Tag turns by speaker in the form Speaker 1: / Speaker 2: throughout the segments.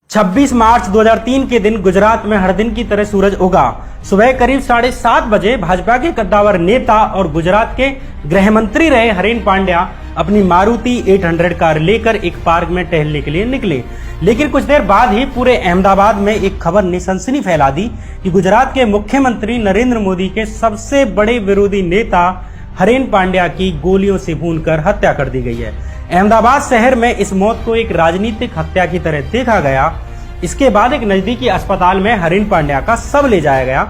Speaker 1: 26 मार्च 2003 के दिन गुजरात में हर दिन की तरह सूरज उगा। सुबह करीब 7:30 बजे भाजपा के कद्दावर नेता और गुजरात के गृह मंत्री रहे हरेन पांड्या अपनी मारुति 800 कार लेकर एक पार्क में टहलने के लिए निकले। लेकिन कुछ देर बाद ही पूरे अहमदाबाद में एक खबर ने सनसनी फैला दी कि गुजरात के मुख्यमंत्री नरेंद्र मोदी के सबसे बड़े विरोधी नेता हरेन पांड्या की गोलियों से भूनकर हत्या कर दी गई है। अहमदाबाद शहर में इस मौत को एक राजनीतिक हत्या की तरह देखा गया। इसके बाद एक नजदीकी अस्पताल में हरेन पांड्या का शव ले जाया गया।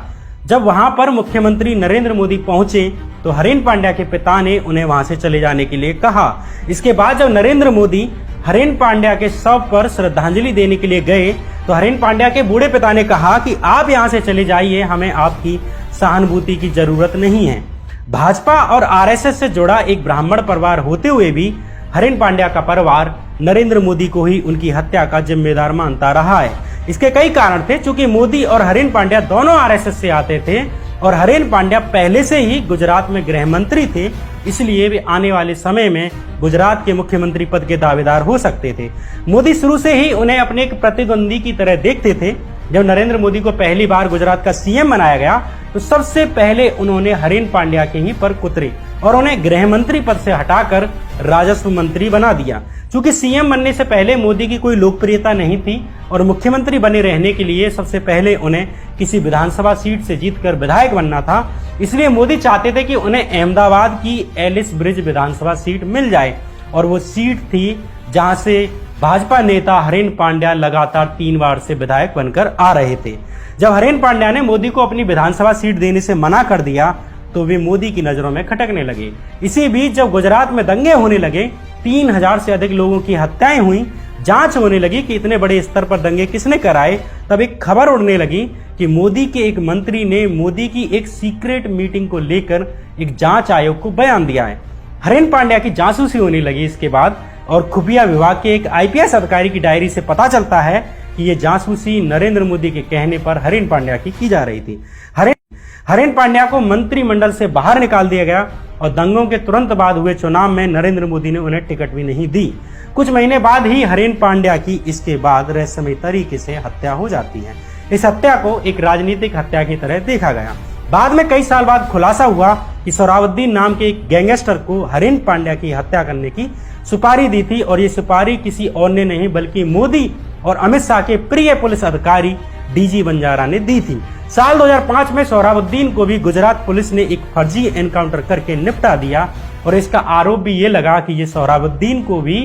Speaker 1: जब वहां पर मुख्यमंत्री नरेंद्र मोदी पहुंचे तो हरेन पांड्या के पिता ने उन्हें वहां से चले जाने के लिए कहा। इसके बाद जब नरेंद्र मोदी हरेन पांड्या के शव पर श्रद्धांजलि देने के लिए गए तो हरेन पांड्या के बूढ़े पिता ने कहा कि आप यहां से चले जाइए, हमें आपकी सहानुभूति की जरूरत नहीं है। भाजपा और आरएसएस से जुड़ा एक ब्राह्मण परिवार होते हुए भी हरेन पांड्या का परिवार नरेंद्र मोदी को ही उनकी हत्या का जिम्मेदार मानता रहा है। इसके कई कारण थे। चूंकि मोदी और हरेन पांड्या दोनों आरएसएस से आते थे और हरेन पांड्या पहले से ही गुजरात में गृह मंत्री थे, इसलिए वे आने वाले समय में गुजरात के मुख्यमंत्री पद के दावेदार हो सकते थे। मोदी शुरू से ही उन्हें अपने एक प्रतिद्वंदी की तरह देखते थे। जब नरेंद्र मोदी को पहली बार गुजरात का सीएम बनाया गया तो सबसे पहले उन्होंने हरेन पांड्या के ही पर कुतरे और उन्हें गृह मंत्री पद से हटाकर राजस्व मंत्री बना दिया। चूंकि सीएम बनने से पहले मोदी की कोई लोकप्रियता नहीं थी और मुख्यमंत्री बने रहने के लिए सबसे पहले उन्हें किसी विधानसभा सीट से जीतकर विधायक बनना था, इसलिए मोदी चाहते थे कि उन्हें अहमदाबाद की एलिस ब्रिज विधानसभा सीट मिल जाए और वो सीट थी जहां से भाजपा नेता हरेन पांड्या लगातार 3 बार से विधायक बनकर आ रहे थे। जब हरेन पांड्या ने मोदी को अपनी विधानसभा सीट देने से मना कर दिया तो वे मोदी की नजरों में खटकने लगे। इसी बीच जब गुजरात में दंगे होने लगे, 3000 से अधिक लोगों की हत्याएं हुई, जांच होने लगी कि इतने बड़े स्तर पर दंगे किसने कराए, तब एक खबर उड़ने लगी कि मोदी के एक मंत्री ने मोदी की एक सीक्रेट मीटिंग को लेकर एक जांच आयोग को बयान दिया है। हरेन पांड्या की जासूसी होने लगी इसके बाद और खुफिया विभाग के एक आईपीएस अधिकारी की डायरी से पता चलता है कि ये जासूसी नरेंद्र मोदी के कहने पर हरेन पांड्या की जा रही थी। हरेन पांड्या को मंत्रिमंडल से बाहर निकाल दिया गया और दंगों के तुरंत बाद हुए चुनाव में नरेंद्र मोदी ने उन्हें टिकट भी नहीं दी। कुछ महीने बाद ही हरेन पांड्या की इसके बाद रहस्यमय तरीके से हत्या हो जाती है। इस हत्या को एक राजनीतिक हत्या की तरह देखा गया। बाद में कई साल बाद खुलासा हुआ कि सोहराबुद्दीन नाम के एक गैंगस्टर को हरेन पांड्या की हत्या करने की सुपारी दी थी और ये सुपारी किसी और ने नहीं बल्कि मोदी और अमित शाह के प्रिय पुलिस अधिकारी डीजी बंजारा ने दी थी। साल 2005 में सोहराबुद्दीन को भी गुजरात पुलिस ने एक फर्जी एनकाउंटर करके निपटा दिया और इसका आरोप भी ये लगा कि ये सोहराबुद्दीन को भी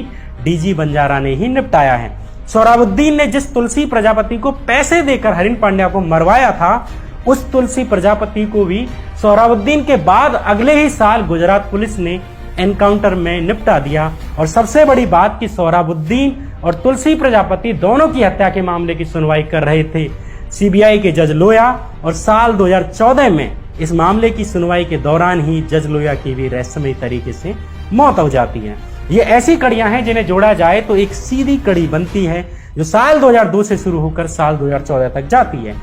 Speaker 1: डीजी बंजारा ने ही निपटाया है। सोहराबुद्दीन ने जिस तुलसी प्रजापति को पैसे देकर हरेन पांड्या को मरवाया था, उस तुलसी प्रजापति को भी सोहराबुद्दीन के बाद अगले ही साल गुजरात पुलिस ने एनकाउंटर में निपटा दिया। और सबसे बड़ी बात कि सोहराबुद्दीन और तुलसी प्रजापति दोनों की हत्या के मामले की सुनवाई कर रहे थे सीबीआई के जज लोया, और साल 2014 में इस मामले की सुनवाई के दौरान ही जज लोया की भी रहस्यमय तरीके से मौत हो जाती है। ये ऐसी कड़ियां हैं जिन्हें जोड़ा जाए तो एक सीधी कड़ी बनती है जो साल 2002 से शुरू होकर साल 2014 तक जाती है।